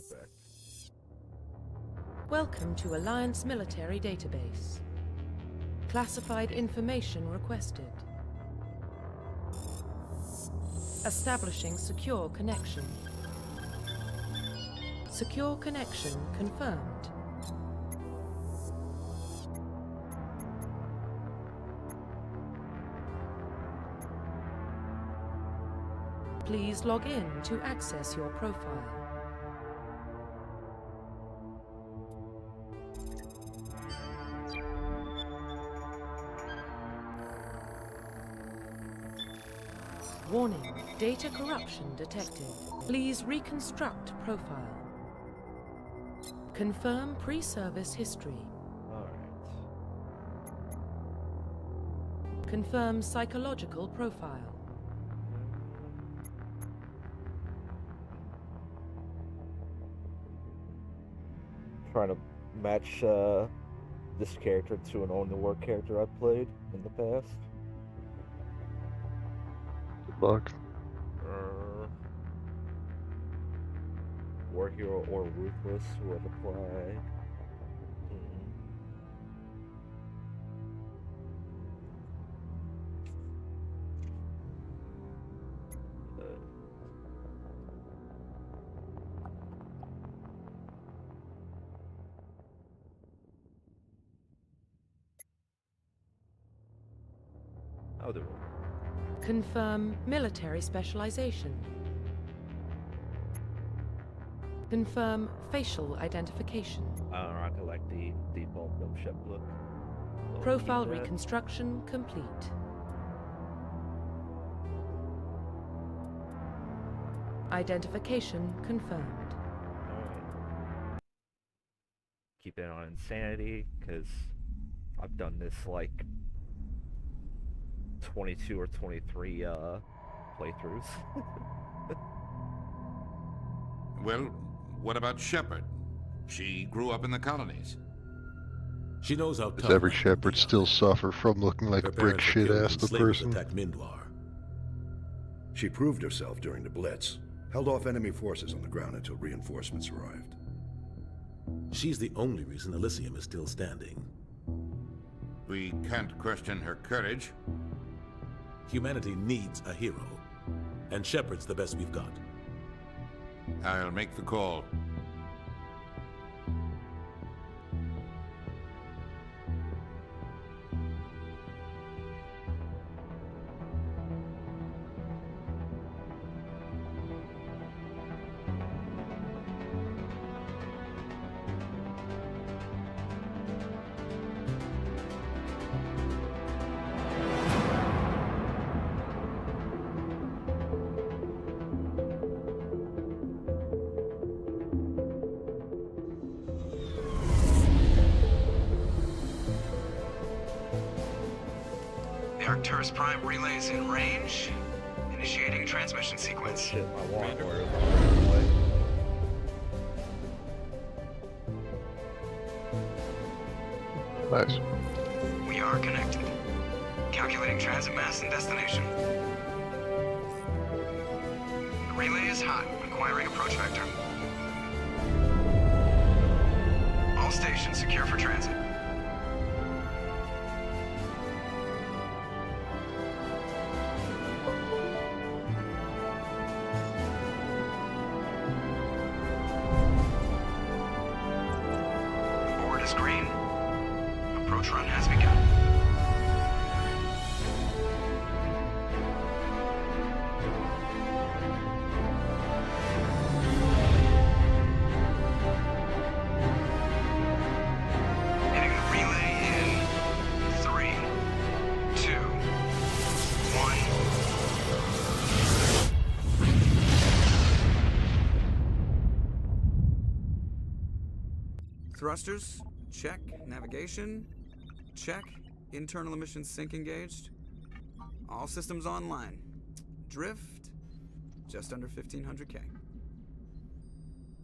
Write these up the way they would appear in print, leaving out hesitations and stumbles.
Perfect. Welcome to Alliance Military Database. Classified information requested. Establishing secure connection. Secure connection confirmed. Please log in to access your profile. Warning, data corruption detected. Please reconstruct profile. Confirm pre-service history. Alright. Confirm psychological profile. Trying to match this character to an Own the War character I've played in the past. Good luck. War Hero or Ruthless would apply. Other one. Confirm military specialization. Confirm facial identification. I collect the default no ship look. So Profile keep that. reconstruction complete. Identification confirmed. Alright. Keep it on insanity, because I've done this like 22 or 23 playthroughs. Well, what about Shepard? She grew up in the colonies. She knows how Does tough every life can shepherd be out still there. suffer from looking like Her a brick parents were shit killed ass when the slavers person? attacked Mindwar. She proved herself during the Blitz, held off enemy forces on the ground until reinforcements arrived. She's the only reason Elysium is still standing. We can't question her courage. Humanity needs a hero, and Shepard's the best we've got. I'll make the call. The Arcturus Prime relay is in range. Initiating transmission sequence. Shit, my walk order is Nice. We are connected. Calculating transit mass and destination. The relay is hot. Acquiring approach vector. All stations secure for transit. Board is green. Approach run has begun. Hitting the relay in 3, 2, 1. Thrusters, check. Navigation, check. Internal emissions sync engaged. All systems online. Drift, just under 1500K.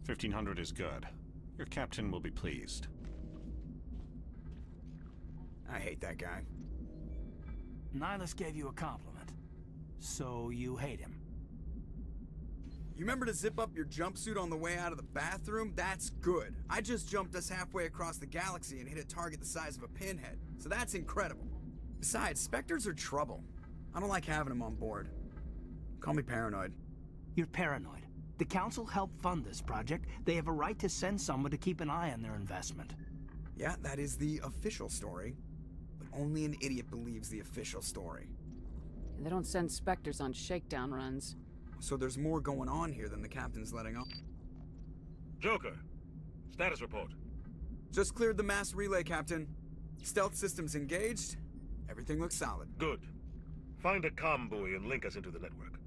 1500 is good. Your captain will be pleased. I hate that guy. Nihilus gave you a compliment. So you hate him. You remember to zip up your jumpsuit on the way out of the bathroom? That's good. I just jumped us halfway across the galaxy and hit a target the size of a pinhead, so that's incredible. Besides, Spectres are trouble. I don't like having them on board. Call me paranoid. You're paranoid. The Council helped fund this project. They have a right to send someone to keep an eye on their investment. Yeah, that is the official story. But only an idiot believes the official story. They don't send Spectres on shakedown runs. So there's more going on here than the captain's letting on. Joker, status report. Just cleared the mass relay, Captain. Stealth systems engaged. Everything looks solid. Good. Find a comm buoy and link us into the network.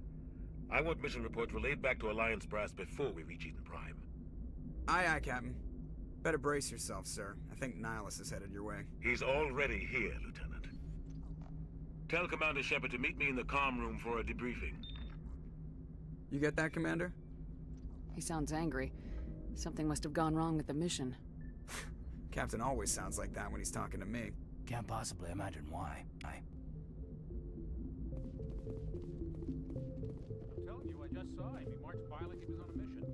I want mission reports relayed back to Alliance Brass before we reach Eden Prime. Aye, aye, Captain. Better brace yourself, sir. I think Nihilus is headed your way. He's already here, Lieutenant. Tell Commander Shepard to meet me in the comm room for a debriefing. You get that, Commander? He sounds angry. Something must have gone wrong with the mission. Captain always sounds like that when he's talking to me. Can't possibly imagine why. I'm telling you, I just saw him. He marched by like he was on a mission.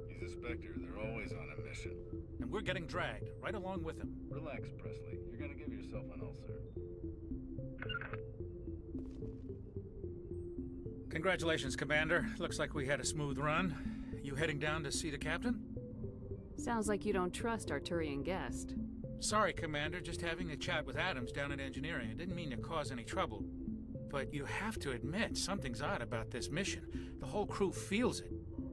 He's a Spectre. They're always on a mission. And we're getting dragged, right along with him. Relax, Presley. You're gonna give yourself an ulcer. Congratulations, Commander. Looks like we had a smooth run. You heading down to see the captain? Sounds like you don't trust our Turian guest. Sorry, Commander. Just having a chat with Adams down at engineering. I didn't mean to cause any trouble. But you have to admit, something's odd about this mission. The whole crew feels it.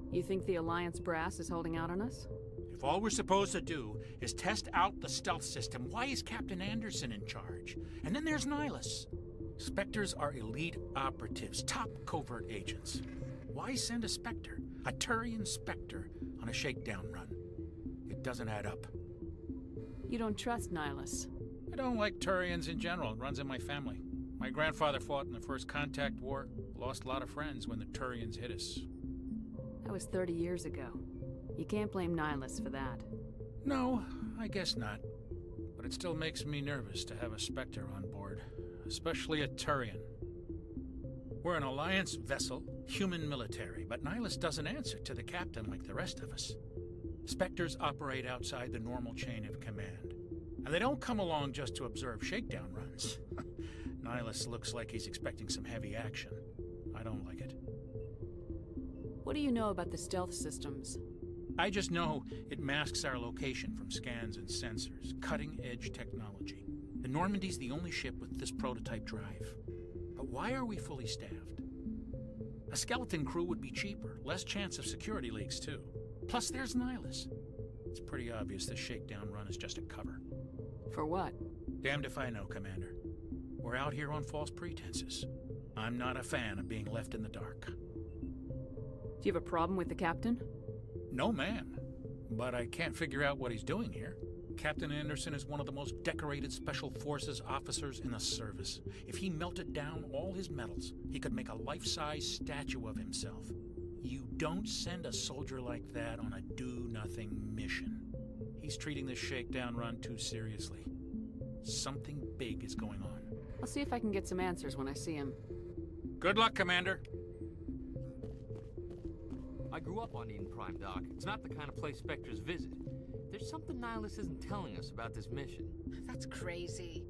You think the Alliance brass is holding out on us? If all we're supposed to do is test out the stealth system, why is Captain Anderson in charge? And then there's Nihilus. Spectres are elite operatives, top covert agents. Why send a Spectre, a Turian Spectre, on a shakedown run? It doesn't add up. You don't trust Nihilus? I don't like Turians in general. It runs in my family. My grandfather fought in the First Contact War, lost a lot of friends when the Turians hit us. That was 30 years ago. You can't blame Nihilus for that. No, I guess not. But it still makes me nervous to have a Spectre on board. Especially a Turian. We're an Alliance vessel, human military, but Nihilus doesn't answer to the captain like the rest of us. Spectres operate outside the normal chain of command. And they don't come along just to observe shakedown runs. Nihilus looks like he's expecting some heavy action. I don't like it. What do you know about the stealth systems? I just know it masks our location from scans and sensors. Cutting-edge technology. The Normandy's the only ship with this prototype drive. But why are we fully staffed? A skeleton crew would be cheaper, less chance of security leaks too. Plus there's Nihilus. It's pretty obvious this shakedown run is just a cover. For what? Damned if I know, Commander. We're out here on false pretenses. I'm not a fan of being left in the dark. Do you have a problem with the captain? No, ma'am. But I can't figure out what he's doing here. Captain Anderson is one of the most decorated Special Forces officers in the service. If he melted down all his medals, he could make a life-size statue of himself. You don't send a soldier like that on a do-nothing mission. He's treating this shakedown run too seriously. Something big is going on. I'll see if I can get some answers when I see him. Good luck, Commander. I grew up on Eden Prime, Doc. It's not the kind of place Spectres visit. There's something Nihilus isn't telling us about this mission. That's crazy.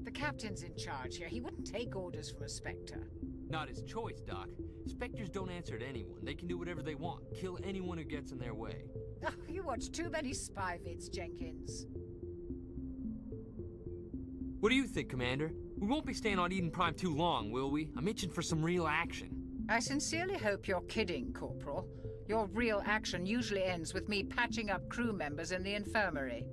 The captain's in charge here. He wouldn't take orders from a Spectre. Not his choice, Doc. Spectres don't answer to anyone. They can do whatever they want. Kill anyone who gets in their way. Oh, you watch too many spy vids, Jenkins. What do you think, Commander? We won't be staying on Eden Prime too long, will we? I'm itching for some real action. I sincerely hope you're kidding, Corporal. Your real action usually ends with me patching up crew members in the infirmary.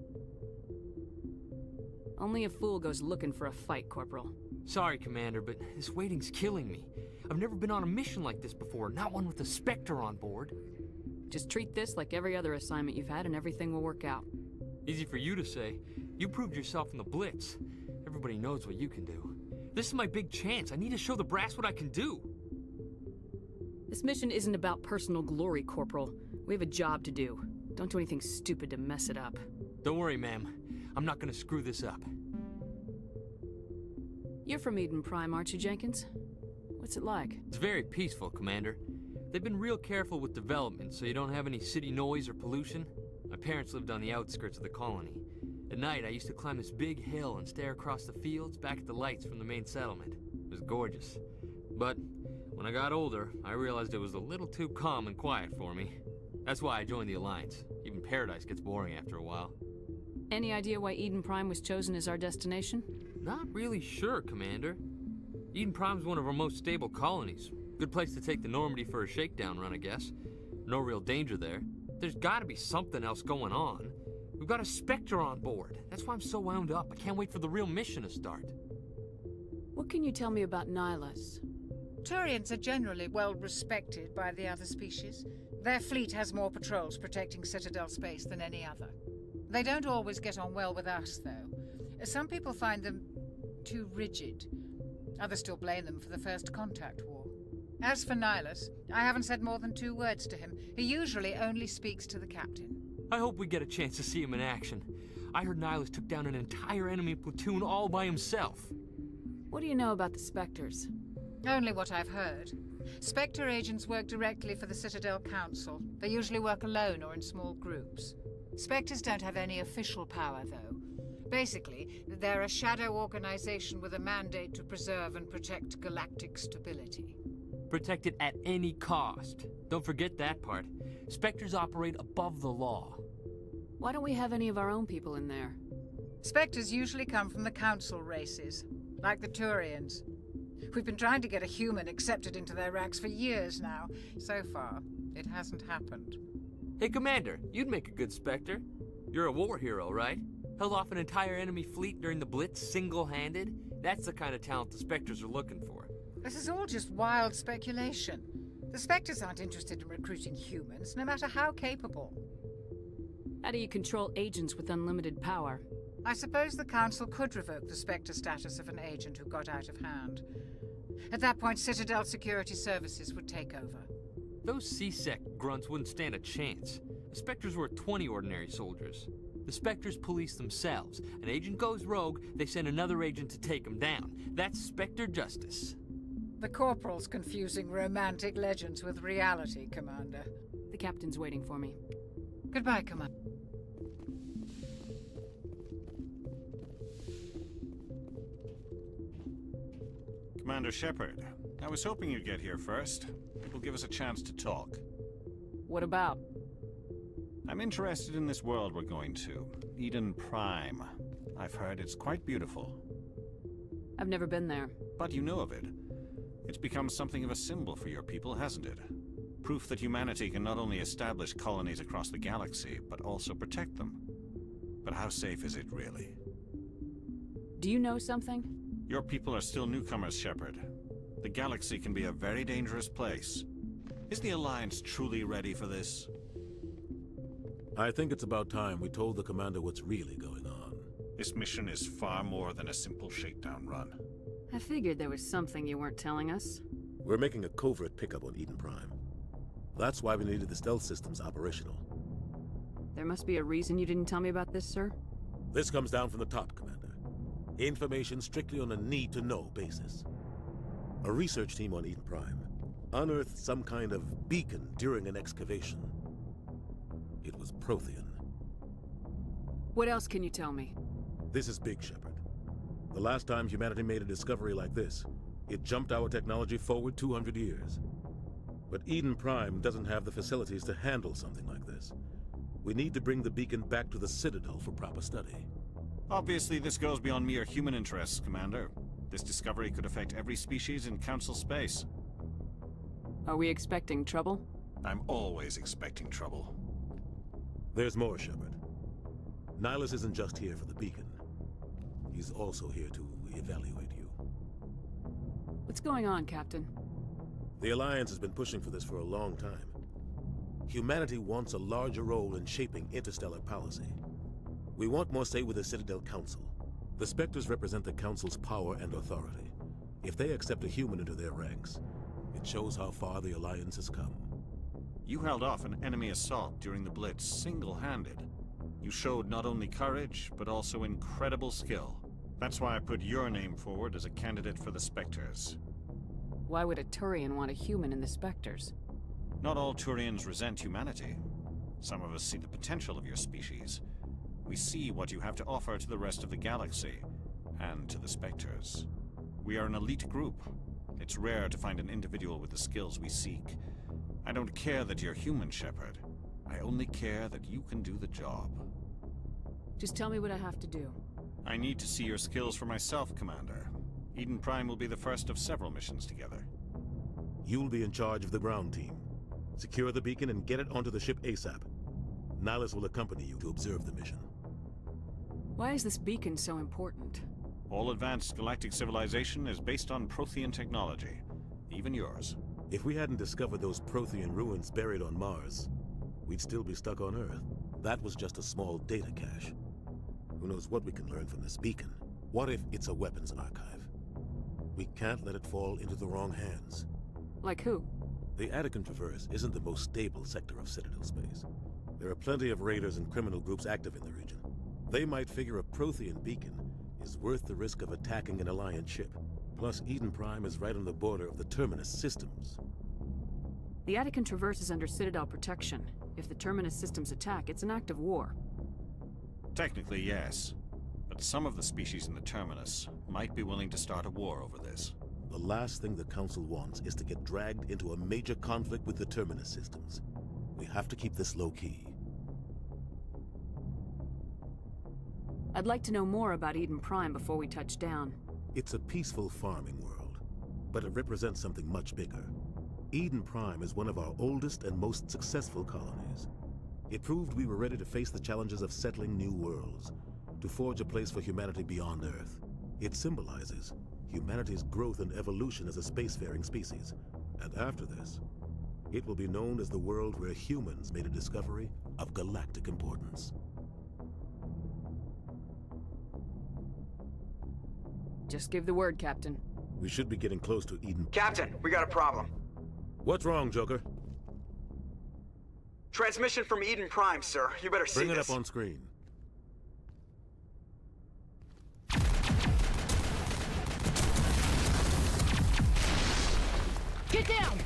Only a fool goes looking for a fight, Corporal. Sorry, Commander, but this waiting's killing me. I've never been on a mission like this before, not one with a Spectre on board. Just treat this like every other assignment you've had and everything will work out. Easy for you to say. You proved yourself in the Blitz. Everybody knows what you can do. This is my big chance. I need to show the brass what I can do. This mission isn't about personal glory, Corporal. We have a job to do. Don't do anything stupid to mess it up. Don't worry, ma'am. I'm not gonna screw this up. You're from Eden Prime, aren't you, Jenkins? What's it like? It's very peaceful, Commander. They've been real careful with development, so you don't have any city noise or pollution. My parents lived on the outskirts of the colony. At night, I used to climb this big hill and stare across the fields back at the lights from the main settlement. It was gorgeous. But when I got older, I realized it was a little too calm and quiet for me. That's why I joined the Alliance. Even Paradise gets boring after a while. Any idea why Eden Prime was chosen as our destination? Not really sure, Commander. Eden Prime's one of our most stable colonies. Good place to take the Normandy for a shakedown run, I guess. No real danger there. There's gotta be something else going on. We've got a Spectre on board. That's why I'm so wound up. I can't wait for the real mission to start. What can you tell me about Nihilus? Turians are generally well respected by the other species. Their fleet has more patrols protecting Citadel space than any other. They don't always get on well with us, though. Some people find them too rigid. Others still blame them for the First Contact War. As for Nihilus, I haven't said more than 2 words to him. He usually only speaks to the captain. I hope we get a chance to see him in action. I heard Nihilus took down an entire enemy platoon all by himself. What do you know about the Spectres? Only what I've heard. Spectre agents work directly for the Citadel Council. They usually work alone or in small groups. Spectres don't have any official power, though. Basically, they're a shadow organization with a mandate to preserve and protect galactic stability. Protect it at any cost. Don't forget that part. Spectres operate above the law. Why don't we have any of our own people in there? Spectres usually come from the Council races, like the Turians. We've been trying to get a human accepted into their ranks for years now. So far, it hasn't happened. Hey, Commander, you'd make a good Spectre. You're a war hero, right? Held off an entire enemy fleet during the Blitz single-handed? That's the kind of talent the Spectres are looking for. This is all just wild speculation. The Spectres aren't interested in recruiting humans, no matter how capable. How do you control agents with unlimited power? I suppose the Council could revoke the Spectre status of an agent who got out of hand. At that point, Citadel Security Services would take over. Those C-Sec grunts wouldn't stand a chance. The Spectres were 20 ordinary soldiers. The Spectres police themselves. An agent goes rogue, they send another agent to take him down. That's Spectre justice. The Corporal's confusing romantic legends with reality, Commander. The captain's waiting for me. Goodbye, Commander. Commander Shepard, I was hoping you'd get here first. It will give us a chance to talk. What about? I'm interested in this world we're going to, Eden Prime. I've heard it's quite beautiful. I've never been there. But you know of it. It's become something of a symbol for your people, hasn't it? Proof that humanity can not only establish colonies across the galaxy, but also protect them. But how safe is it, really? Do you know something? Your people are still newcomers, Shepard. The galaxy can be a very dangerous place. Is the Alliance truly ready for this? I think it's about time we told the Commander what's really going on. This mission is far more than a simple shakedown run. I figured there was something you weren't telling us. We're making a covert pickup on Eden Prime. That's why we needed the stealth systems operational. There must be a reason you didn't tell me about this, sir? This comes down from the top, Commander. Information strictly on a need-to-know basis. A research team on Eden Prime unearthed some kind of beacon during an excavation. It was Prothean. What else can you tell me? This is big, Shepard. The last time humanity made a discovery like this, it jumped our technology forward 200 years. But Eden Prime doesn't have the facilities to handle something like this. We need to bring the beacon back to the Citadel for proper study. Obviously, this goes beyond mere human interests, Commander. This discovery could affect every species in Council space. Are we expecting trouble? I'm always expecting trouble. There's more, Shepard. Nihilus isn't just here for the beacon. He's also here to evaluate you. What's going on, Captain? The Alliance has been pushing for this for a long time. Humanity wants a larger role in shaping interstellar policy. We want more say with the Citadel Council. The Spectres represent the Council's power and authority. If they accept a human into their ranks, it shows how far the Alliance has come. You held off an enemy assault during the Blitz single-handed. You showed not only courage, but also incredible skill. That's why I put your name forward as a candidate for the Spectres. Why would a Turian want a human in the Spectres? Not all Turians resent humanity. Some of us see the potential of your species. We see what you have to offer to the rest of the galaxy, and to the Spectres. We are an elite group. It's rare to find an individual with the skills we seek. I don't care that you're human, Shepard. I only care that you can do the job. Just tell me what I have to do. I need to see your skills for myself, Commander. Eden Prime will be the first of several missions together. You'll be in charge of the ground team. Secure the beacon and get it onto the ship ASAP. Nihilus will accompany you to observe the mission. Why is this beacon so important? All advanced galactic civilization is based on Prothean technology. Even yours. If we hadn't discovered those Prothean ruins buried on Mars, we'd still be stuck on Earth. That was just a small data cache. Who knows what we can learn from this beacon? What if it's a weapons archive? We can't let it fall into the wrong hands. Like who? The Attican Traverse isn't the most stable sector of Citadel space. There are plenty of raiders and criminal groups active in the region. They might figure a Prothean beacon is worth the risk of attacking an Alliance ship. Plus, Eden Prime is right on the border of the Terminus systems. The Attican Traverse is under Citadel protection. If the Terminus systems attack, it's an act of war. Technically, yes. But some of the species in the Terminus might be willing to start a war over this. The last thing the Council wants is to get dragged into a major conflict with the Terminus systems. We have to keep this low-key. I'd like to know more about Eden Prime before we touch down. It's a peaceful farming world, but it represents something much bigger. Eden Prime is one of our oldest and most successful colonies. It proved we were ready to face the challenges of settling new worlds, to forge a place for humanity beyond Earth. It symbolizes humanity's growth and evolution as a spacefaring species. And after this, it will be known as the world where humans made a discovery of galactic importance. Just give the word, Captain. We should be getting close to Eden. Captain, we got a problem. What's wrong, Joker? Transmission from Eden Prime, sir. You better see this. Bring it up on screen. Get down!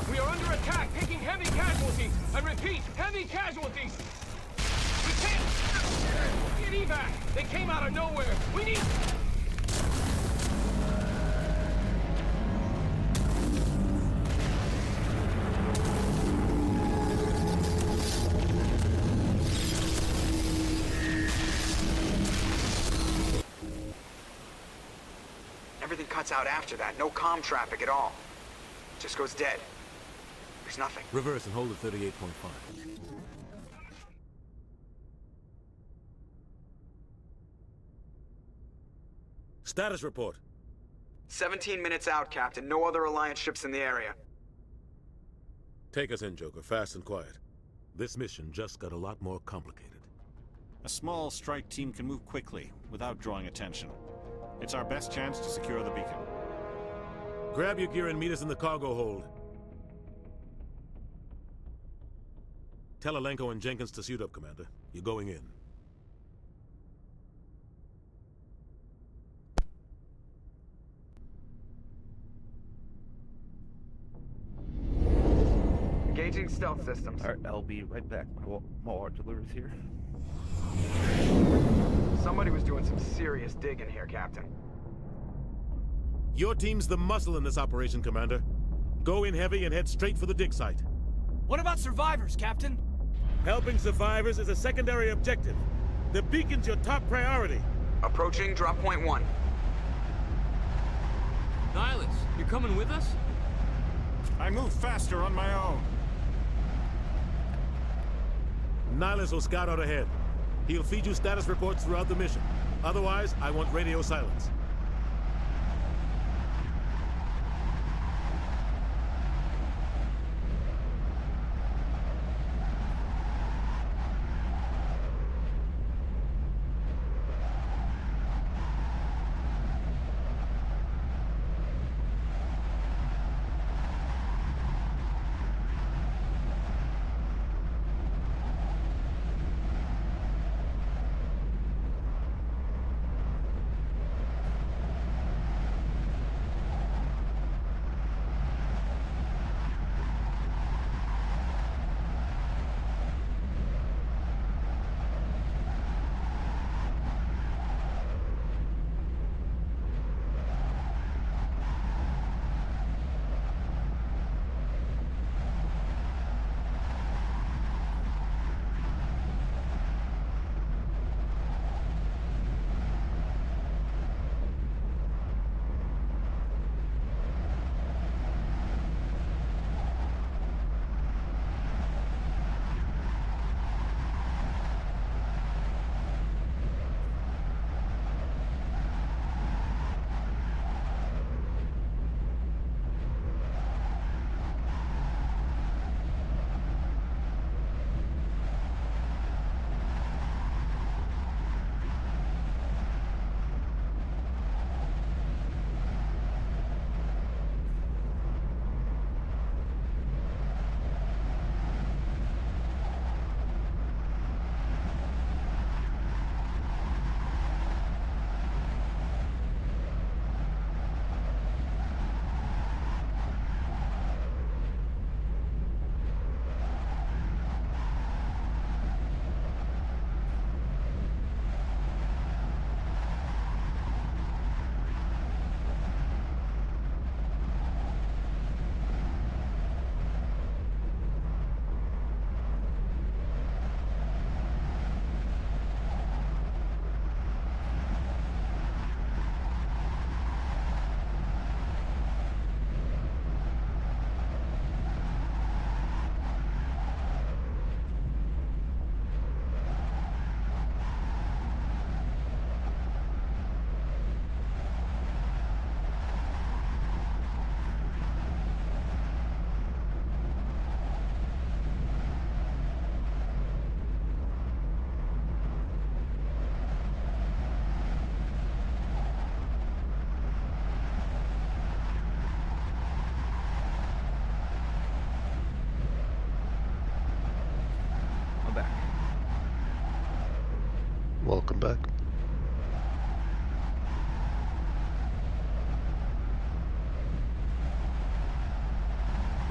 We are under attack, taking heavy casualties. I repeat, heavy casualties. We can't get evac. They came out of nowhere. We need... Everything cuts out after that. No comm traffic at all. Just goes dead. There's nothing. Reverse and hold at 38.5. Status report. 17 minutes out, Captain. No other Alliance ships in the area. Take us in, Joker, fast and quiet. This mission just got a lot more complicated. A small strike team can move quickly, without drawing attention. It's our best chance to secure the beacon. Grab your gear and meet us in the cargo hold. Tell Alenko and Jenkins to suit up, Commander. You're going in. Engaging stealth systems. Alright, I'll be right back. My artillery's here. Somebody was doing some serious digging here, Captain. Your team's the muscle in this operation, Commander. Go in heavy and head straight for the dig site. What about survivors, Captain? Helping survivors is a secondary objective. The beacon's your top priority. Approaching drop point 1. Nihilus, you're coming with us? I move faster on my own. Nihilus will scout out ahead. He'll feed you status reports throughout the mission. Otherwise, I want radio silence.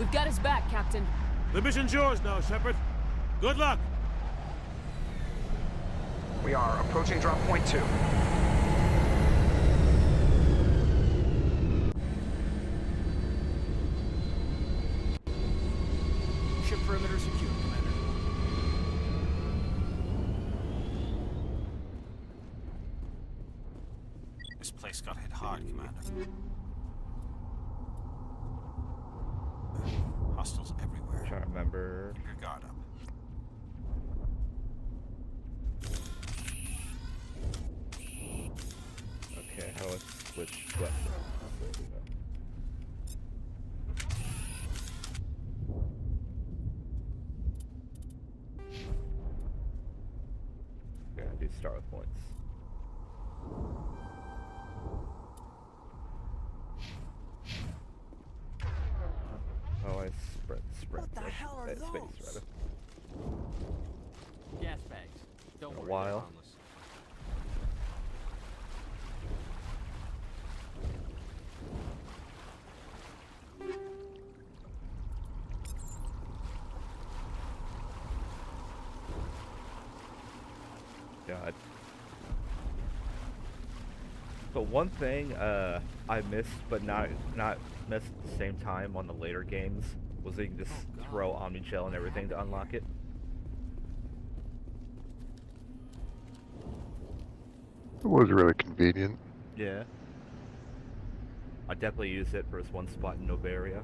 We've got his back, Captain. The mission's yours now, Shepard. Good luck. We are approaching drop point 2. Ship perimeter secure, Commander. This place got hit hard, Commander. Hostiles everywhere. Trying to remember. Keep your guard up. Okay, how do I switch weapons? Okay, I do start with points. Oh, I spread. What the hell are those? Space, rather. Gas bags. Don't Been a worry, while. they're harmless. God. So one thing I missed, but not missed at the same time on the later games, was that you can just throw Omni-Gel and everything to unlock it. It was really convenient. Yeah. I definitely used it for this one spot in Novaria.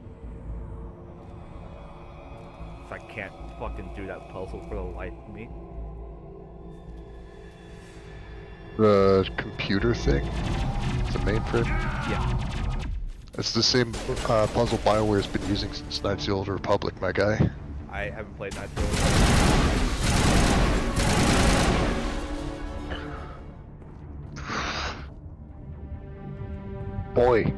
If I can't fucking do that puzzle for the life of me. The computer thing? The mainframe? Yeah. It's the same puzzle BioWare's been using since Knights of the Old Republic, my guy. I haven't played Knights of the Old Boy.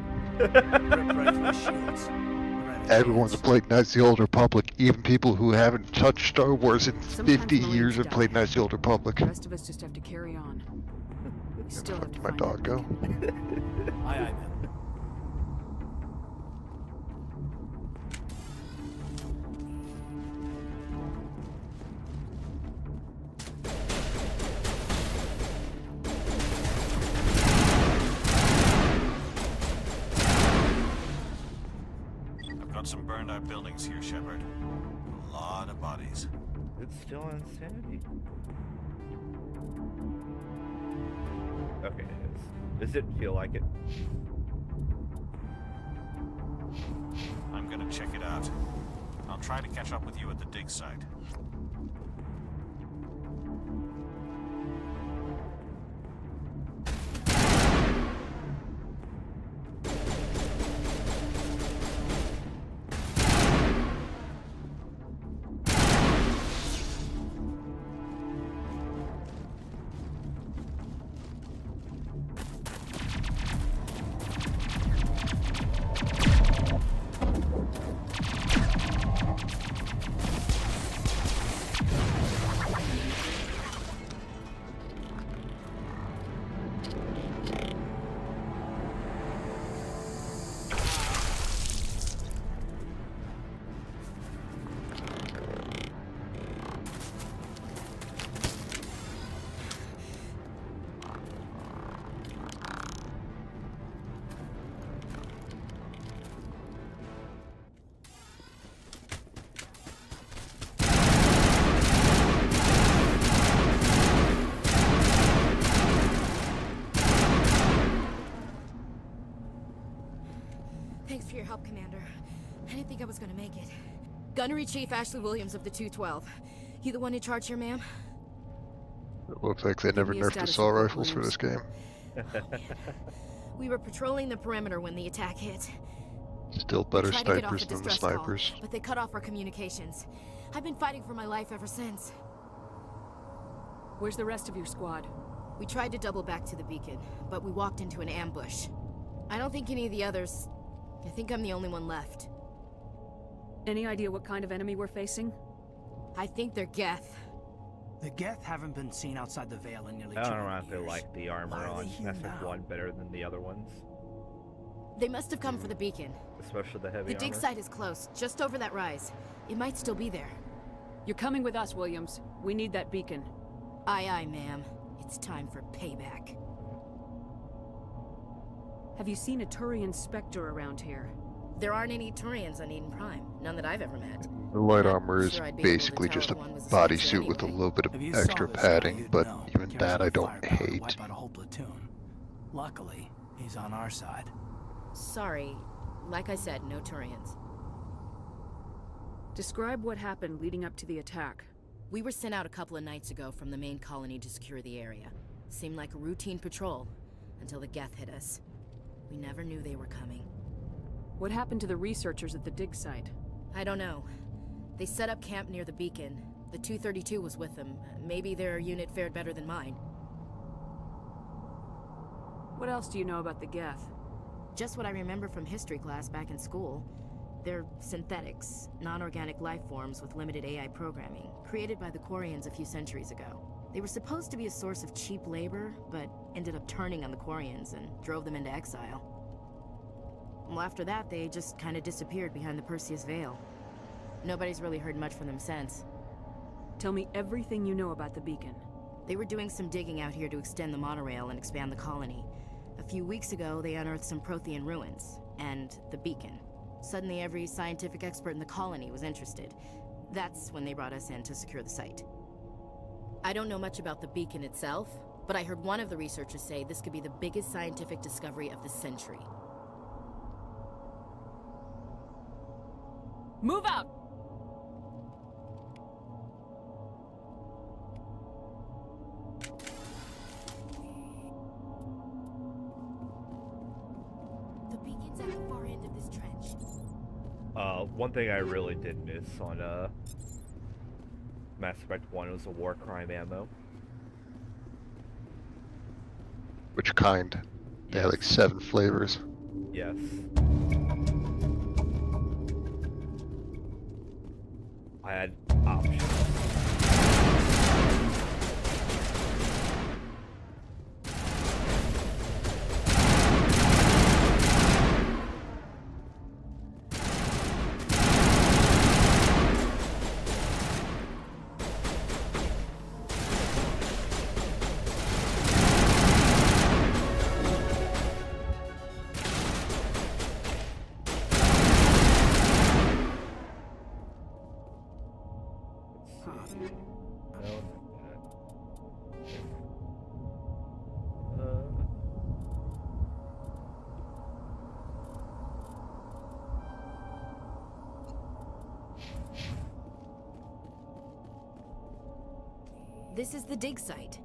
Everyone's played Knights of the Old Republic, even people who haven't touched Star Wars in 50 years have played Knights of the Old Republic. The rest of us just have to carry on. We still have to My find dog go. Aye, aye, ma'am. I've got some burned out buildings here, Shepard. A lot of bodies. It's still insanity. Okay, it is. Does it feel like it? I'm gonna check it out. I'll try to catch up with you at the dig site. Thanks for your help, Commander. I didn't think I was gonna make it. Gunnery Chief Ashley Williams of the 212. You the one in charge here, ma'am? It looks like they never nerfed assault rifles for this game. We were patrolling the perimeter when the attack hit. Still better We tried to get off snipers a than the distress call, snipers. but they cut off our communications. I've been fighting for my life ever since. Where's the rest of your squad? We tried to double back to the beacon, but we walked into an ambush. I don't think any of the others... I think I'm the only one left. Any idea what kind of enemy we're facing? I think they're Geth. The Geth haven't been seen outside the Veil in nearly I 200 don't know if they years. like the armor Why are on they here now? SF1 better than the other ones. They must have come for the beacon. Especially the heavy The dig armor. site is close, just over that rise. It might still be there. You're coming with us, Williams. We need that beacon. Aye, aye, ma'am. It's time for payback. Have you seen a Turian Spectre around here? There aren't any Turians on Eden Prime. None that I've ever met. The light armor is Sure I'd be able to basically tell just a if one was a bodysuit Spectre with a anyway. little bit of If you saw extra this guy, padding, you'd but know. even Carries that I enough don't firepower to hate. wipe out a whole platoon. Luckily, he's on our side. Sorry. Like I said, no Turians. Describe what happened leading up to the attack. We were sent out a couple of nights ago from the main colony to secure the area. Seemed like a routine patrol, until the Geth hit us. We never knew they were coming. What happened to the researchers at the dig site? I don't know. They set up camp near the beacon. The 232 was with them. Maybe their unit fared better than mine. What else do you know about the Geth? Just what I remember from history class back in school. They're synthetics, non-organic life forms with limited AI programming, created by the Quarians a few centuries ago. They were supposed to be a source of cheap labor, but ended up turning on the Quarians and drove them into exile. Well, after that, they just kind of disappeared behind the Perseus Veil. Nobody's really heard much from them since. Tell me everything you know about the beacon. They were doing some digging out here to extend the monorail and expand the colony. A few weeks ago, they unearthed some Prothean ruins, and the beacon. Suddenly, every scientific expert in the colony was interested. That's when they brought us in to secure the site. I don't know much about the beacon itself, but I heard one of the researchers say this could be the biggest scientific discovery of the century. Move out! The beacon's at the far end of this trench. One thing I really did miss on Mass Effect 1 was the war crime ammo. Which kind? They had like 7 flavors. Yes. I had options. This is the dig site.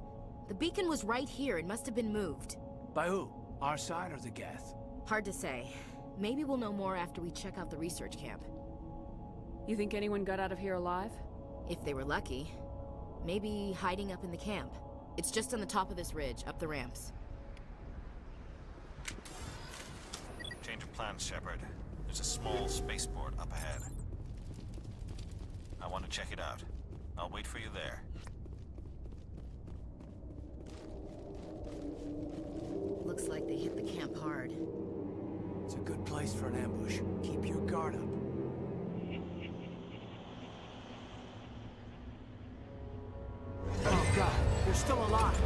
The beacon was right here. It must have been moved. By who? Our side or the Geth? Hard to say. Maybe we'll know more after we check out the research camp. You think anyone got out of here alive? If they were lucky. Maybe hiding up in the camp. It's just on the top of this ridge, up the ramps. Change of plans, Shepard. There's a small spaceport up ahead. I want to check it out. I'll wait for you there. Looks like they hit the camp hard. It's a good place for an ambush. Keep your guard up. Oh god, they're still alive.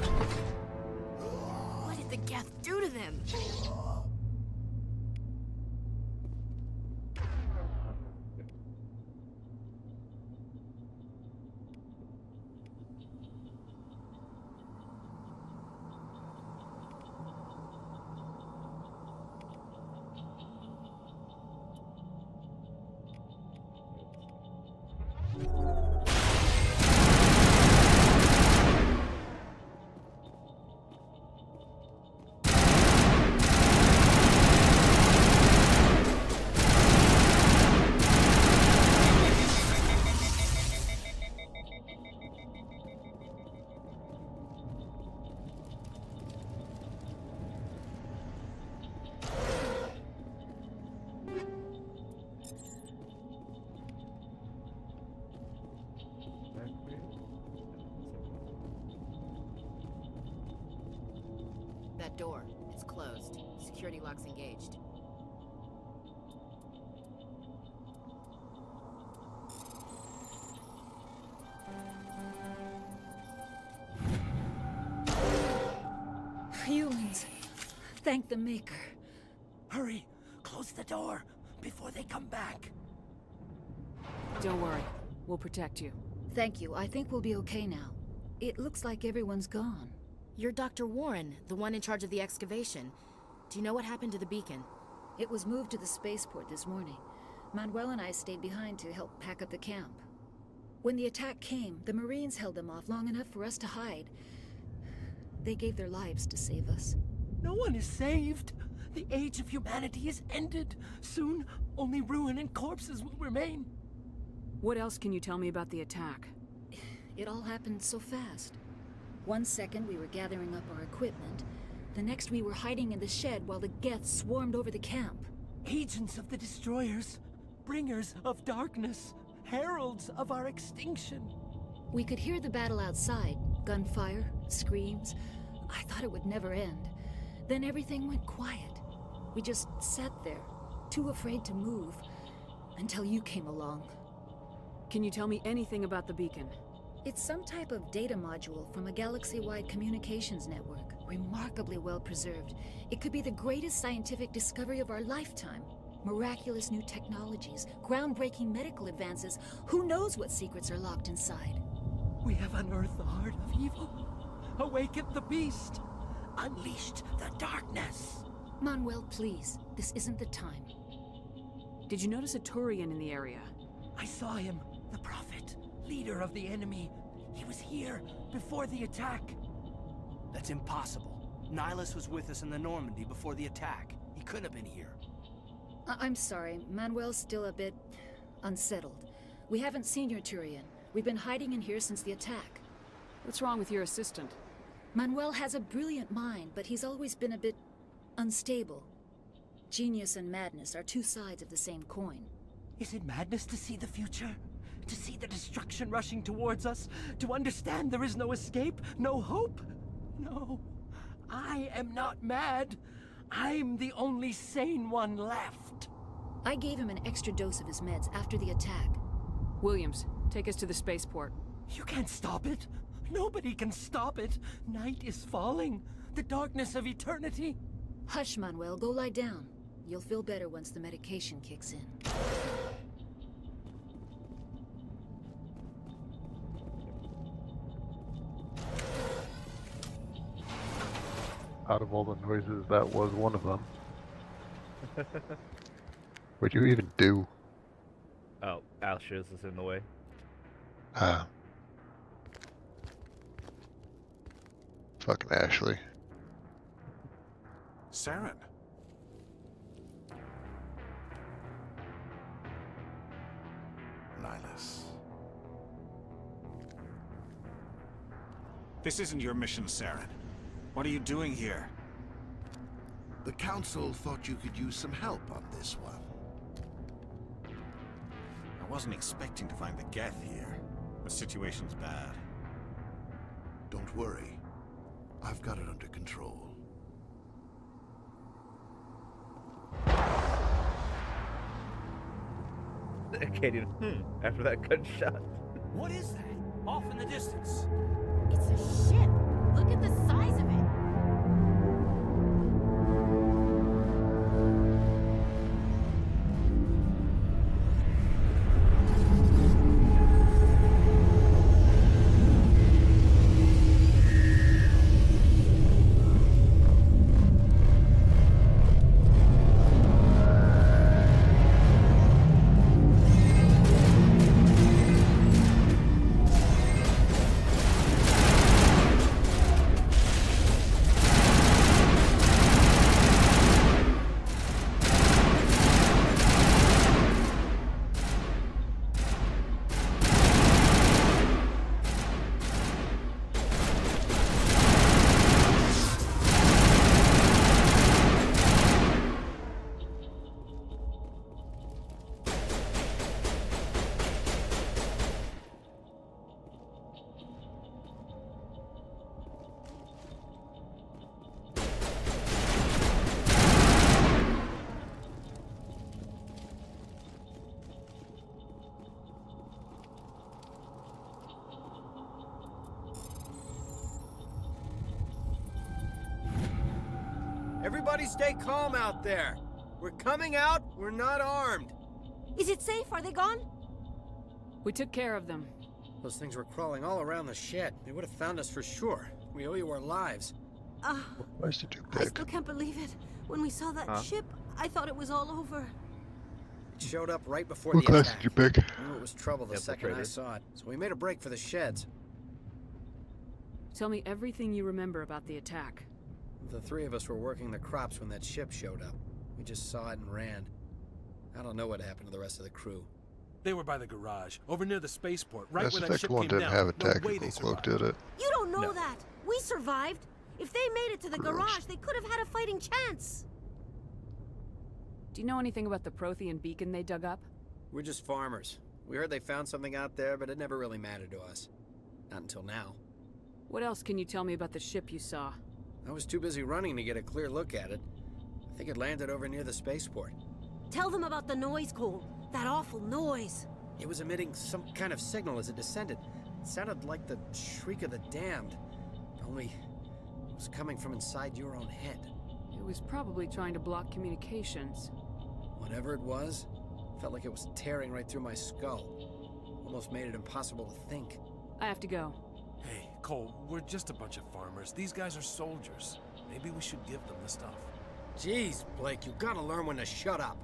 What did the Geth do to them? That door, it's closed. Security lock's engaged. Humans. Thank the Maker. Hurry! Close the door before they come back. Don't worry. We'll protect you. Thank you. I think we'll be okay now. It looks like everyone's gone. You're Dr. Warren, the one in charge of the excavation. Do you know what happened to the beacon? It was moved to the spaceport this morning. Manuel and I stayed behind to help pack up the camp. When the attack came, the Marines held them off long enough for us to hide. They gave their lives to save us. No one is saved. The age of humanity is ended. Soon, only ruin and corpses will remain. What else can you tell me about the attack? It all happened so fast. 1 second we were gathering up our equipment. The next we were hiding in the shed while the Geth swarmed over the camp. Agents of the Destroyers, bringers of darkness, heralds of our extinction. We could hear the battle outside. Gunfire, screams. I thought it would never end. Then everything went quiet. We just sat there, too afraid to move, until you came along. Can you tell me anything about the beacon? It's some type of data module from a galaxy-wide communications network. Remarkably well preserved. It could be the greatest scientific discovery of our lifetime. Miraculous new technologies, groundbreaking medical advances. Who knows what secrets are locked inside? We have unearthed the heart of evil, awakened the beast, unleashed the darkness. Manuel, please. This isn't the time. Did you notice a Turian in the area? I saw him, the Prophet, leader of the enemy. He was here before the attack. That's impossible. Nihilus was with us in the Normandy before the attack. He couldn't have been here. I'm sorry. Manuel's still a bit unsettled. We haven't seen your Turian. We've been hiding in here since the attack. What's wrong with your assistant? Manuel has a brilliant mind, but he's always been a bit unstable. Genius and madness are two sides of the same coin. Is it madness to see the future? To see the destruction rushing towards us? To understand there is no escape? No hope? No. I am not mad. I'm the only sane one left. I gave him an extra dose of his meds after the attack. Williams, take us to the spaceport. You can't stop it. Nobody can stop it. Night is falling. The darkness of eternity. Hush, Manuel. Go lie down. You'll feel better once the medication kicks in. Out of all the noises, that was one of them. What'd you even do? Oh, Ashes is in the way. Fucking Ashley. Saren. Nihilus. This isn't your mission, Saren. What are you doing here? The Council thought you could use some help on this one. I wasn't expecting to find the Geth here. The situation's bad. Don't worry. I've got it under control. Katie, after that gunshot. What is that? Off in the distance. It's a ship. Look at the size of it. Everybody stay calm out there. We're coming out, we're not armed. Is it safe? Are they gone? We took care of them. Those things were crawling all around the shed. They would have found us for sure. We owe you our lives. Why is it too I big? still can't believe it. When we saw that Huh? ship, I thought it was all over. It showed up right before What the class attack. did you pick? I knew it was trouble the second I Infiltrator. saw it, so we made a break for the sheds. Tell me everything you remember about the attack. The three of us were working the crops when that ship showed up. We just saw it and ran. I don't know what happened to the rest of the crew. They were by the garage, over near the spaceport, right Mass where that Effect ship 1 came didn't down. have a No way tactical they cloak, survived. did it? You don't know No. that. We survived. If they made it to the Gross. garage, they could have had a fighting chance. Do you know anything about the Prothean beacon they dug up? We're just farmers. We heard they found something out there, but it never really mattered to us. Not until now. What else can you tell me about the ship you saw? I was too busy running to get a clear look at it. I think it landed over near the spaceport. Tell them about the noise, Cole. That awful noise. It was emitting some kind of signal as it descended. It sounded like the shriek of the damned. Only it was coming from inside your own head. It was probably trying to block communications. Whatever it was, felt like it was tearing right through my skull. Almost made it impossible to think. I have to go. Hey, Cole, we're just a bunch of farmers. These guys are soldiers. Maybe we should give them the stuff. Jeez, Blake, you gotta learn when to shut up.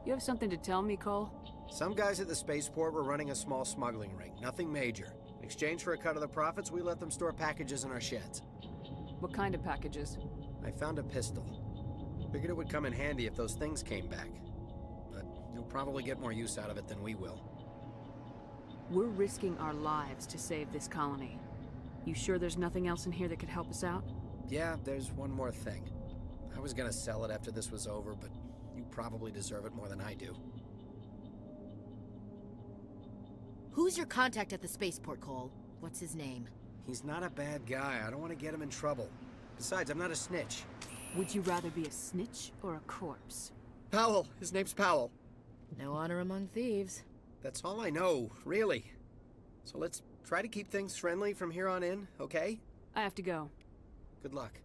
You have something to tell me, Cole? Some guys at the spaceport were running a small smuggling ring, nothing major. In exchange for a cut of the profits, we let them store packages in our sheds. What kind of packages? I found a pistol. Figured it would come in handy if those things came back. But you'll probably get more use out of it than we will. We're risking our lives to save this colony. You sure there's nothing else in here that could help us out? Yeah, there's one more thing. I was gonna sell it after this was over, but you probably deserve it more than I do. Who's your contact at the spaceport, Cole? What's his name? He's not a bad guy. I don't want to get him in trouble. Besides, I'm not a snitch. Would you rather be a snitch or a corpse? Powell! His name's Powell. No honor among thieves. That's all I know, really. So let's try to keep things friendly from here on in, okay? I have to go. Good luck.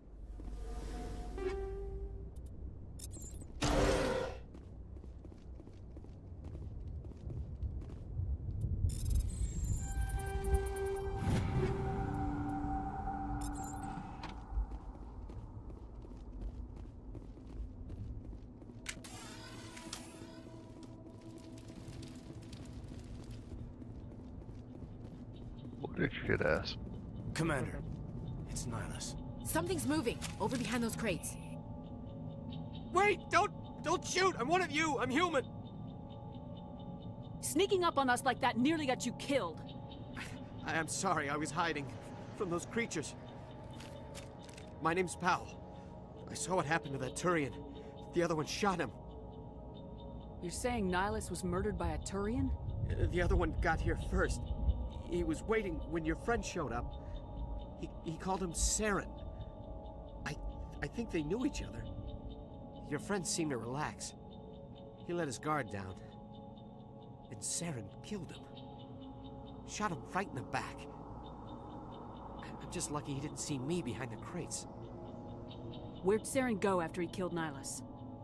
What did you get ass? Commander, it's Nihilus. Something's moving over behind those crates. Wait! Don't shoot! I'm one of you! I'm human! Sneaking up on us like that nearly got you killed. I am sorry, I was hiding from those creatures. My name's Powell. I saw what happened to that Turian. The other one shot him. You're saying Nihilus was murdered by a Turian? The other one got here first. He was waiting when your friend showed up. He called him Saren. I think they knew each other. Your friend seemed to relax. He let his guard down. And Saren killed him. Shot him right in the back. I'm just lucky he didn't see me behind the crates. Where'd Saren go after he killed Nihilus?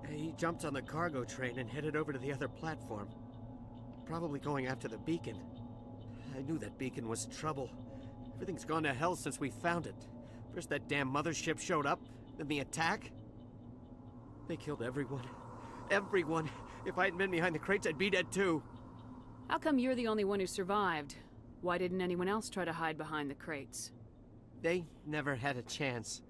He jumped on the cargo train and headed over to the other platform. Probably going after the beacon. I knew that beacon was trouble. Everything's gone to hell since we found it. First that damn mothership showed up, then the attack. They killed everyone. Everyone. If I hadn't been behind the crates, I'd be dead too. How come you're the only one who survived? Why didn't anyone else try to hide behind the crates? They never had a chance.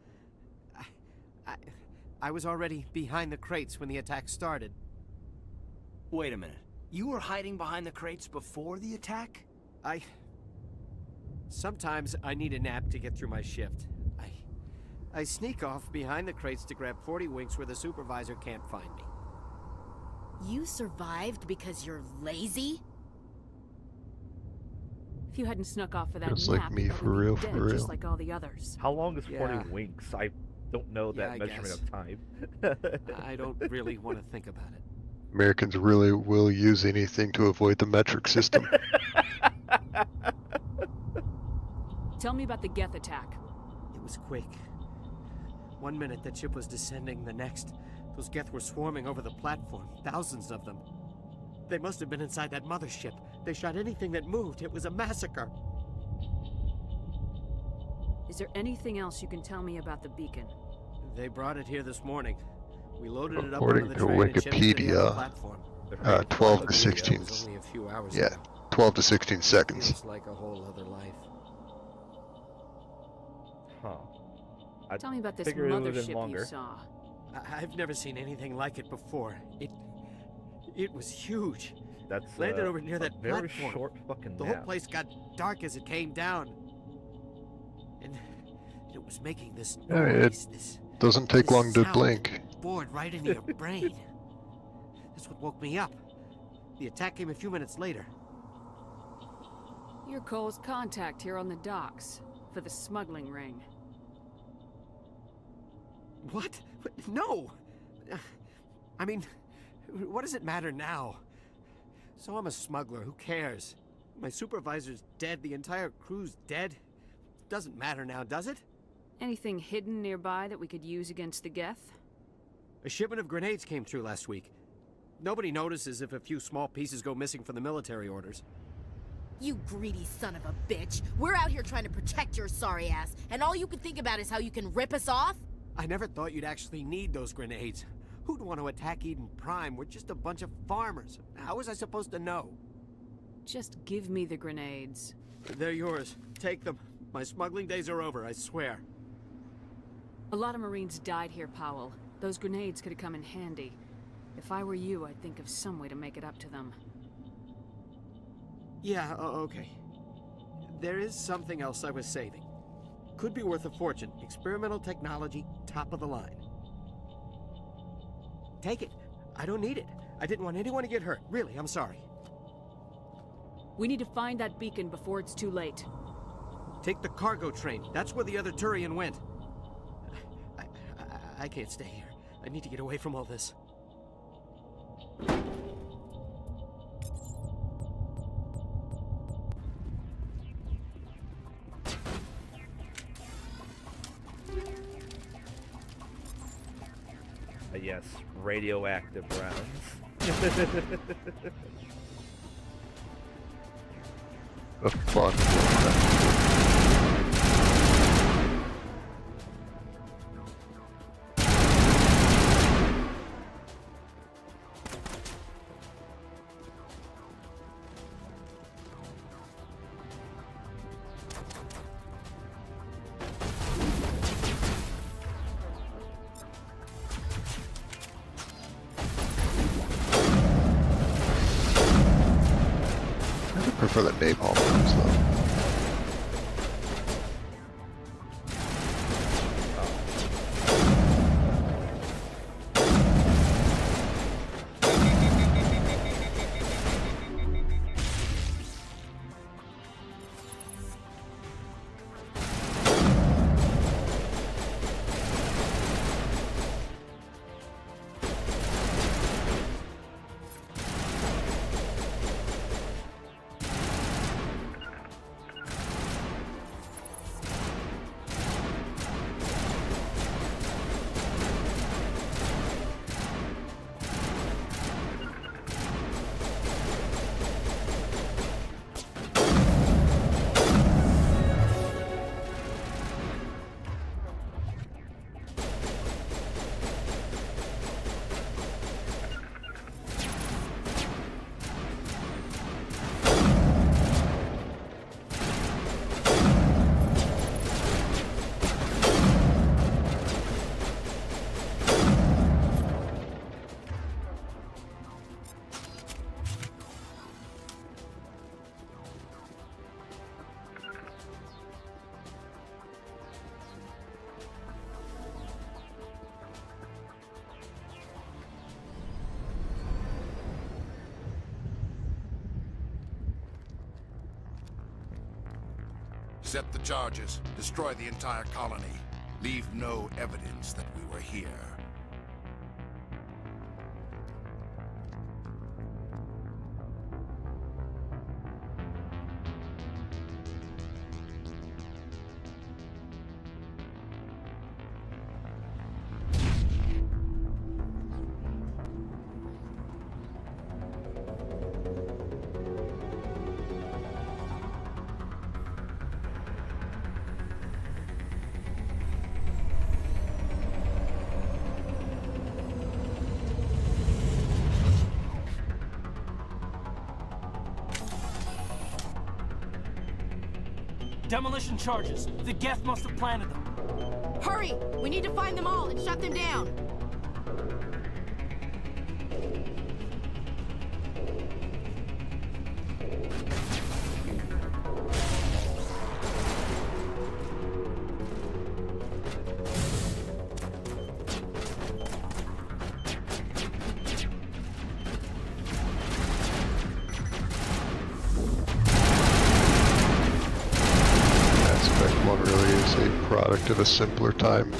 I was already behind the crates when the attack started. Wait a minute. You were hiding behind the crates before the attack? Sometimes I need a nap to get through my shift. I sneak off behind the crates to grab 40 winks where the supervisor can't find me. You survived because you're lazy? If you hadn't snuck off for that It's nap, like me, you'd for probably be real, dead, for real. just like all the others. How long is 40 Yeah. winks? I don't know that I measurement guess. of time. I don't really want to think about it. Americans really will use anything to avoid the metric system. Tell me about the Geth attack. It was quick. One minute that ship was descending, the next, those Geth were swarming over the platform, thousands of them. They must have been inside that mothership. They shot anything that moved. It was a massacre. Is there anything else you can tell me about the beacon? They brought it here this morning. We loaded it up According onto the to train and shipped it to the other Wikipedia, platform. 12 to 16. That was only a few hours Yeah, ago. 12 to 16 seconds. Feels like a whole other life. Huh. Tell me about this figured it would've been mothership you longer. saw. I've never seen anything like it before. It was huge. That's Landed over near a that very platform. short fucking The nap. whole place got dark as it came down. And it was making this Yeah, noise, it doesn't take long to sound blink. bored right into your brain. That's what woke me up. The attack came a few minutes later. You're Cole's contact here on the docks for the smuggling ring. What? No! I mean, what does it matter now? So I'm a smuggler, who cares? My supervisor's dead, the entire crew's dead. Doesn't matter now, does it? Anything hidden nearby that we could use against the Geth? A shipment of grenades came through last week. Nobody notices if a few small pieces go missing from the military orders. You greedy son of a bitch. We're out here trying to protect your sorry ass, and all you can think about is how you can rip us off? I never thought you'd actually need those grenades. Who'd want to attack Eden Prime? We're just a bunch of farmers. How was I supposed to know? Just give me the grenades. They're yours. Take them. My smuggling days are over, I swear. A lot of Marines died here, Powell. Those grenades could have come in handy. If I were you, I'd think of some way to make it up to them. Yeah, okay. There is something else I was saving. Could be worth a fortune. Experimental technology, top of the line. Take it. I don't need it. I didn't want anyone to get hurt. Really, I'm sorry. We need to find that beacon before it's too late. Take the cargo train. That's where the other Turian went. I can't stay here. I need to get away from all this. Yes, radioactive rounds. A fun. I prefer the napalm rounds though. Set the charges. Destroy the entire colony. Leave no evidence that we were here. Demolition charges. The Geth must have planted them. Hurry! We need to find them all and shut them down. Product of a simpler time.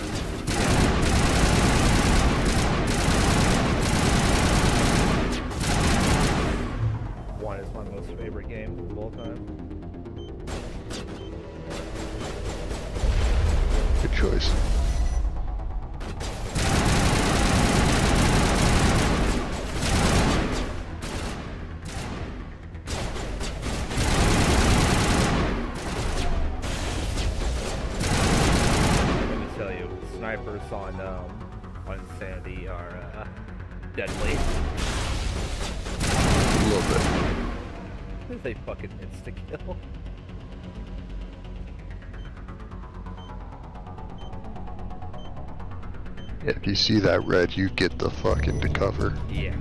One is my most favorite game of all time. Good choice. Snipers on Sandy are deadly. A little bit. They fucking insta-kill. Yeah, if you see that red, you get the fuck into cover. Yeah.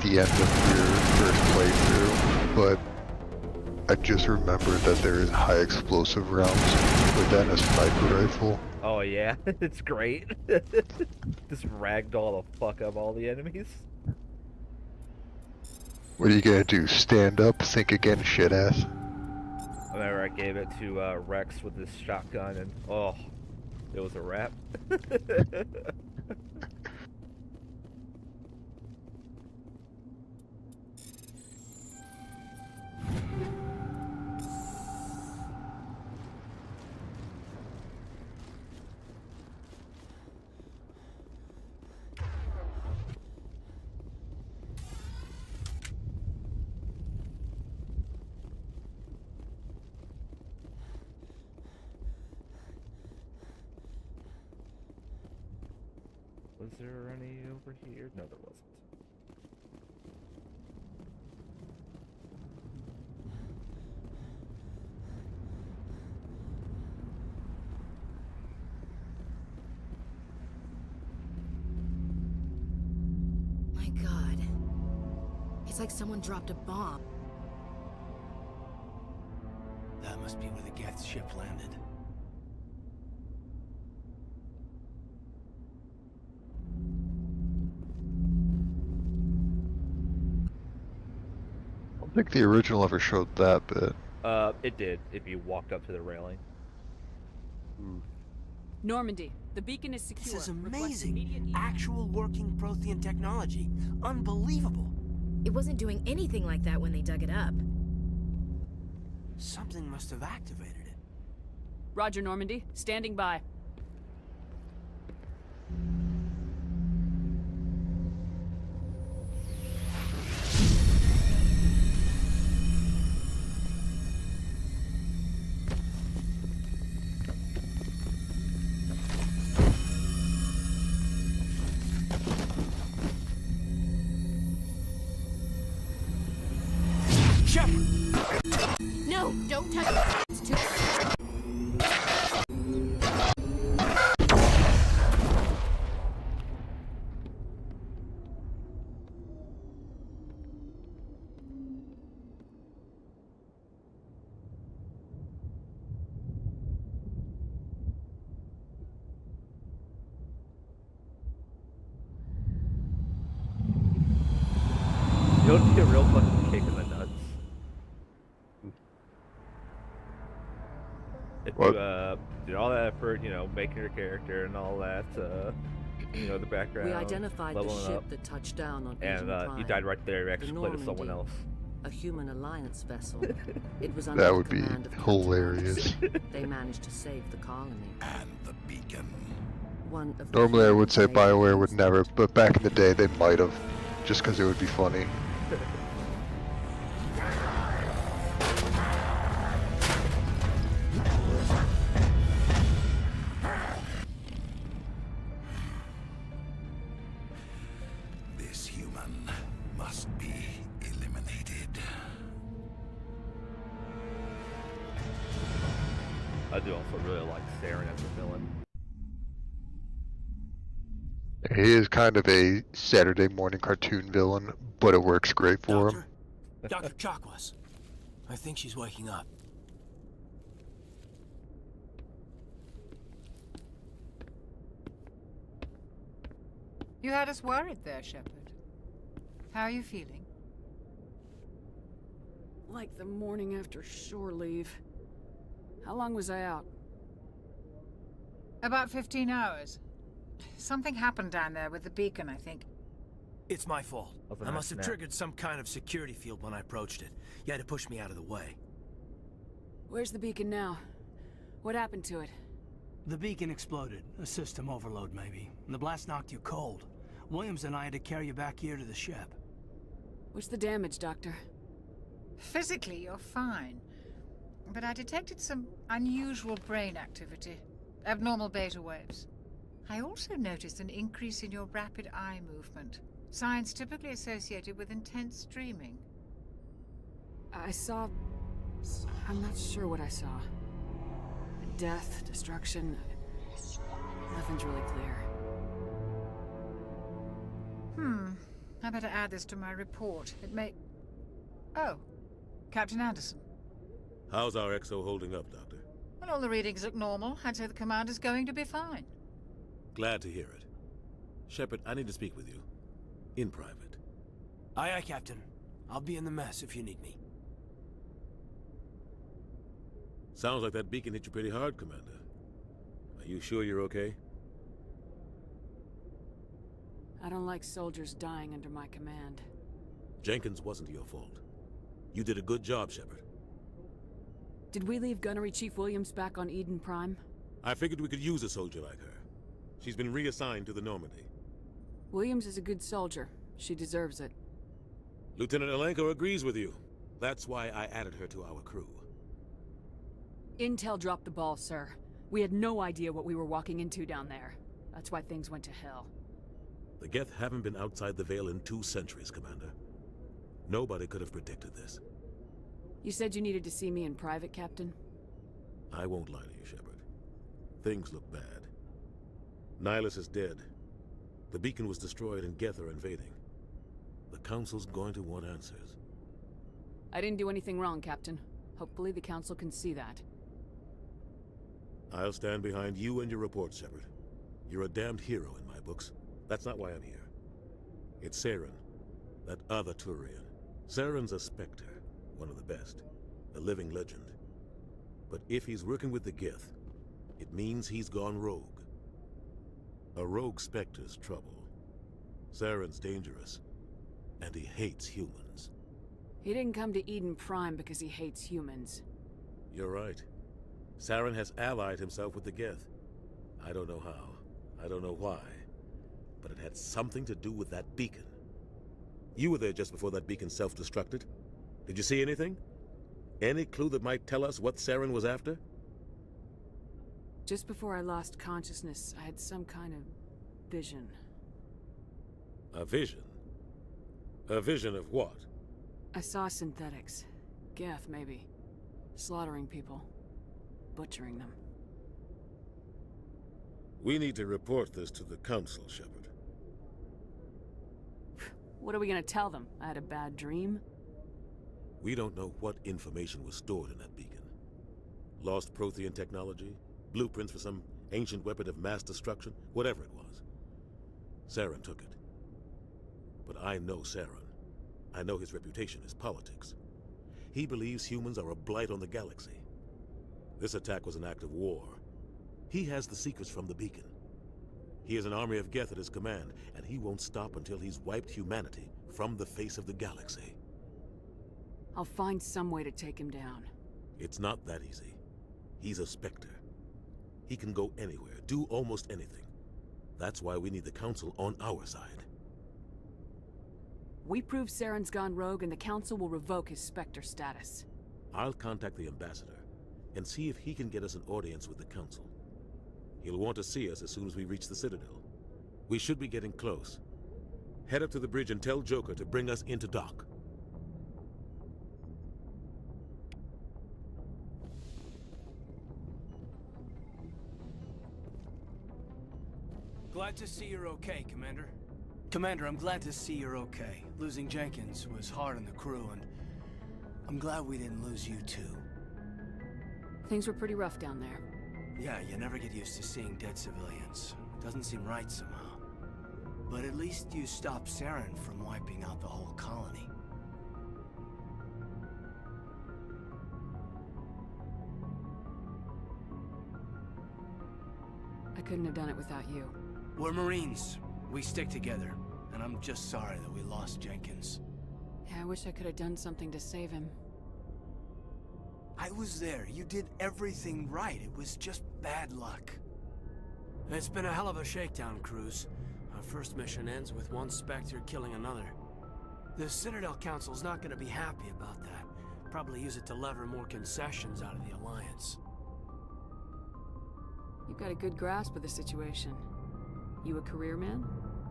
The end of your first playthrough, but I just remembered that there is high explosive rounds within a sniper rifle. Oh yeah, it's great. Just ragdoll the fuck up all the enemies. What are you gonna do? Stand up, think again, shit ass? I remember I gave it to Rex with this shotgun, and oh, it was a wrap. Was there any over here? No, there wasn't. My God. It's like someone dropped a bomb. That must be where the Geth ship landed. I don't think the original ever showed that bit. It did, if you walked up to the railing. Normandy, the beacon is secure. This is amazing. Actual working Prothean technology. Unbelievable. It wasn't doing anything like that when they dug it up. Something must have activated it. Roger, Normandy. Standing by. No, don't touch it. It's too... You'll get a real fucking kick in the nuts. If you did all that effort, you know, making your character and all that, you know, the background. We identified the leveling ship up. that touched down on And Eden Prime. you died right there. You actually The played as someone Normandy, else. a human alliance vessel. It was under That the would be command of Captain hilarious. Anderson. They managed to save the colony. And the beacon. One of the Normally I would say humans made BioWare would never, but back in the day they might have, just because it would be funny. This human must be eliminated. I do also really like Saren as a villain. He is kind of a Saturday morning cartoon villain, but it works great for him. Dr. Chakwas. I think she's waking up. You had us worried there, Shepard. How are you feeling? Like the morning after shore leave. How long was I out? About 15 hours. Something happened down there with the beacon, I think. It's my fault. That was a I nice must have nap. triggered some kind of security field when I approached it. You had to push me out of the way. Where's the beacon now? What happened to it? The beacon exploded. A system overload, maybe. And the blast knocked you cold. Williams and I had to carry you back here to the ship. What's the damage, Doctor? Physically, you're fine. But I detected some unusual brain activity. Abnormal beta waves. I also noticed an increase in your rapid eye movement. Signs typically associated with intense dreaming. I saw... I'm not sure what I saw. Death, destruction... Nothing's really clear. I better add this to my report. It may... Oh, Captain Anderson. How's our XO holding up, Doctor? Well, all the readings look normal. I'd say the commander's going to be fine. Glad to hear it. Shepard, I need to speak with you. In private. Aye, aye, Captain. I'll be in the mess if you need me. Sounds like that beacon hit you pretty hard, Commander. Are you sure you're okay? I don't like soldiers dying under my command. Jenkins wasn't your fault. You did a good job, Shepard. Did we leave Gunnery Chief Williams back on Eden Prime? I figured we could use a soldier like her. She's been reassigned to the Normandy. Williams is a good soldier. She deserves it. Lieutenant Alenko agrees with you. That's why I added her to our crew. Intel dropped the ball, sir. We had no idea what we were walking into down there. That's why things went to hell. The Geth haven't been outside the Veil in 2 centuries, Commander. Nobody could have predicted this. You said you needed to see me in private, Captain? I won't lie to you, Shepard. Things look bad. Nihilus is dead. The beacon was destroyed and Geth are invading. The Council's going to want answers. I didn't do anything wrong, Captain. Hopefully the Council can see that. I'll stand behind you and your report, Shepard. You're a damned hero in my books. That's not why I'm here. It's Saren, that other Turian. Saren's a Spectre, one of the best, a living legend. But if he's working with the Geth, it means he's gone rogue. A rogue Spectre's trouble. Saren's dangerous, and he hates humans. He didn't come to Eden Prime because he hates humans. You're right. Saren has allied himself with the Geth. I don't know how. I don't know why. But it had something to do with that beacon. You were there just before that beacon self-destructed. Did you see anything? Any clue that might tell us what Saren was after? Just before I lost consciousness, I had some kind of vision. A vision? A vision of what? I saw synthetics. Geth, maybe. Slaughtering people. Butchering them. We need to report this to the Council, Shepard. What are we gonna tell them? I had a bad dream? We don't know what information was stored in that beacon. Lost Prothean technology? Blueprints for some ancient weapon of mass destruction? Whatever it was. Saren took it. But I know Saren. I know his reputation is politics. He believes humans are a blight on the galaxy. This attack was an act of war. He has the secrets from the beacon. He has an army of Geth at his command, and he won't stop until he's wiped humanity from the face of the galaxy. I'll find some way to take him down. It's not that easy. He's a Spectre. He can go anywhere, do almost anything. That's why we need the Council on our side. We prove Saren's gone rogue and the Council will revoke his Spectre status. I'll contact the Ambassador and see if he can get us an audience with the Council. He'll want to see us as soon as we reach the Citadel. We should be getting close. Head up to the bridge and tell Joker to bring us into dock. Glad to see you're okay, Commander. Commander, I'm glad to see you're okay. Losing Jenkins was hard on the crew, and I'm glad we didn't lose you too. Things were pretty rough down there. Yeah, you never get used to seeing dead civilians. Doesn't seem right somehow. But at least you stopped Saren from wiping out the whole colony. I couldn't have done it without you. We're Marines. We stick together. And I'm just sorry that we lost Jenkins. Yeah, I wish I could have done something to save him. I was there. You did everything right. It was just bad luck. It's been a hell of a shakedown, Cruz. Our first mission ends with one Spectre killing another. The Citadel Council's not going to be happy about that. Probably use it to lever more concessions out of the Alliance. You've got a good grasp of the situation. You a career man?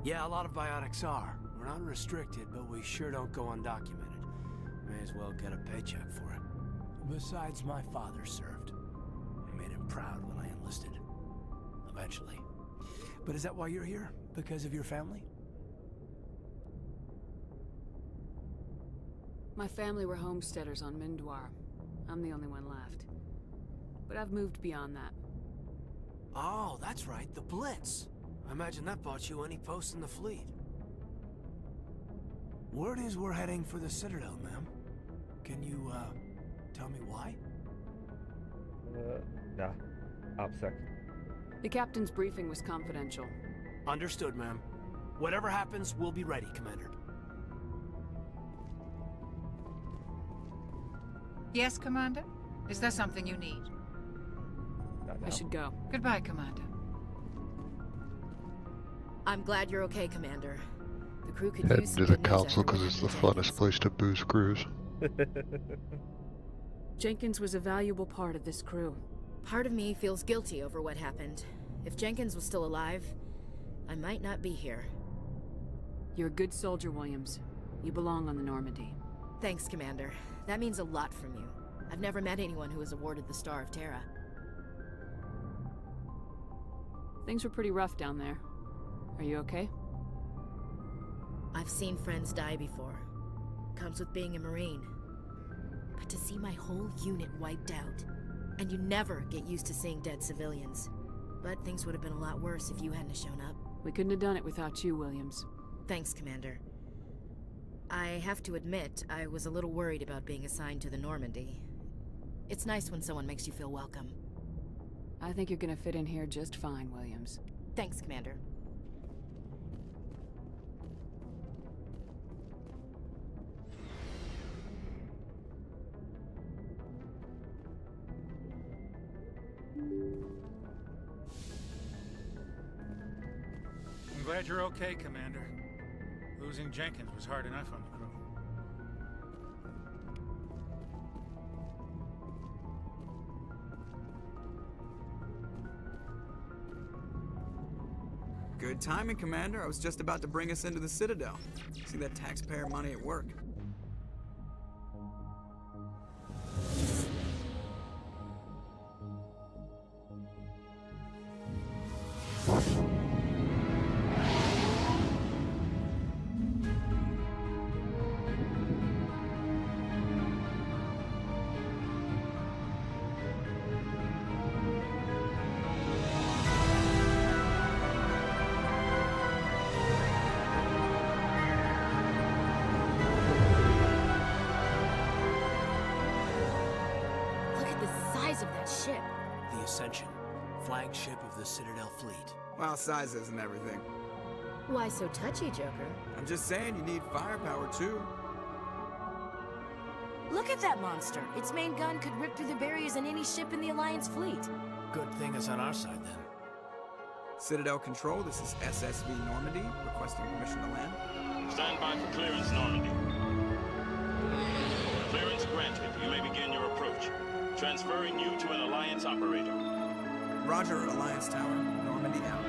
Yeah, a lot of biotics are. We're not restricted, but we sure don't go undocumented. May as well get a paycheck for it. Besides, my father served. I made him proud when I enlisted. Eventually. But is that why you're here? Because of your family? My family were homesteaders on Mindoir. I'm the only one left. But I've moved beyond that. Oh, that's right, the Blitz. I imagine that bought you any post in the fleet. Word is we're heading for the Citadel, ma'am. Can you, tell me why? Nah. OPSEC. The captain's briefing was confidential. Understood, ma'am. Whatever happens, we'll be ready, Commander. Yes, Commander? Is there something you need? I should go. Goodbye, Commander. I'm glad you're okay, Commander. The crew could Head use to some the good news Council after because what it's the happened to funnest place to boost crews. Jenkins was a valuable part of this crew. Part of me feels guilty over what happened. If Jenkins was still alive, I might not be here. You're a good soldier, Williams. You belong on the Normandy. Thanks, Commander. That means a lot from you. I've never met anyone who was awarded the Star of Terra. Things were pretty rough down there. Are you okay? I've seen friends die before. Comes with being a Marine. But to see my whole unit wiped out, and you never get used to seeing dead civilians. But things would have been a lot worse if you hadn't shown up. We couldn't have done it without you, Williams. Thanks, Commander. I have to admit, I was a little worried about being assigned to the Normandy. It's nice when someone makes you feel welcome. I think you're gonna fit in here just fine, Williams. Thanks, Commander. I'm glad you're okay, Commander. Losing Jenkins was hard enough on the crew. Good timing, Commander. I was just about to bring us into the Citadel. See that taxpayer money at work. Look at the size of that ship. The Ascension, flagship of the Citadel fleet. Well, sizes and everything. Why so touchy, Joker? I'm just saying you need firepower too. Look at that monster. Its main gun could rip through the barriers in any ship in the Alliance fleet. Good thing it's on our side then. Citadel Control, this is SSV Normandy, requesting permission to land. Stand by for clearance, Normandy. Clearance granted. You may begin your approach. Transferring you to an Alliance operator. Roger, Alliance Tower. Normandy out.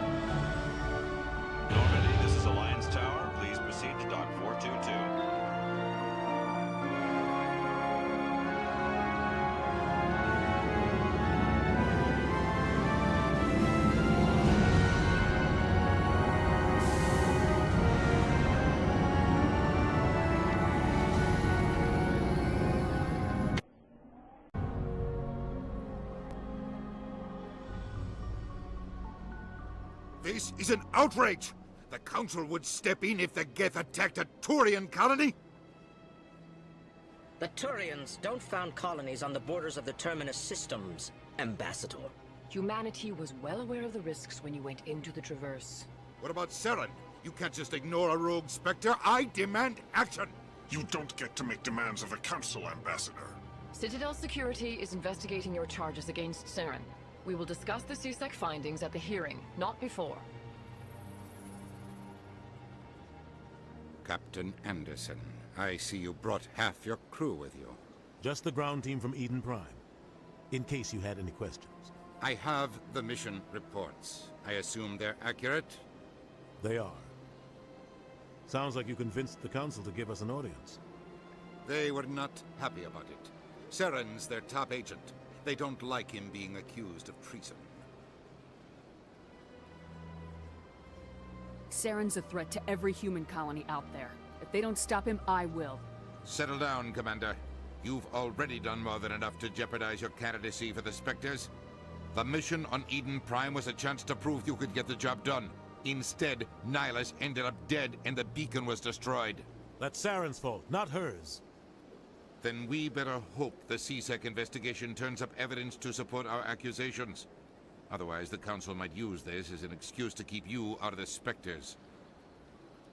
Normandy, this is Alliance Tower. Please proceed to Dock 422. This is an outrage! The Council would step in if the Geth attacked a Turian colony? The Turians don't found colonies on the borders of the Terminus systems, Ambassador. Humanity was well aware of the risks when you went into the Traverse. What about Saren? You can't just ignore a rogue Spectre. I demand action! You don't get to make demands of the Council, Ambassador. Citadel Security is investigating your charges against Saren. We will discuss the CSEC findings at the hearing, not before. Captain Anderson, I see you brought half your crew with you. Just the ground team from Eden Prime, in case you had any questions. I have the mission reports. I assume they're accurate? They are. Sounds like you convinced the Council to give us an audience. They were not happy about it. Saren's their top agent. They don't like him being accused of treason. Saren's a threat to every human colony out there. If they don't stop him, I will. Settle down, Commander. You've already done more than enough to jeopardize your candidacy for the Spectres. The mission on Eden Prime was a chance to prove you could get the job done. Instead, Nihilus ended up dead and the beacon was destroyed. That's Saren's fault, not hers. Then we better hope the CSEC investigation turns up evidence to support our accusations. Otherwise, the Council might use this as an excuse to keep you out of the Spectres.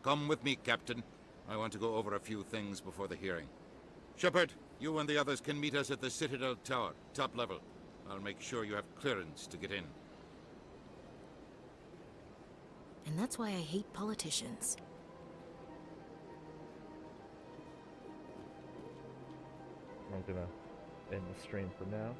Come with me, Captain. I want to go over a few things before the hearing. Shepard, you and the others can meet us at the Citadel Tower, top level. I'll make sure you have clearance to get in. And that's why I hate politicians. I'm gonna end the stream for now.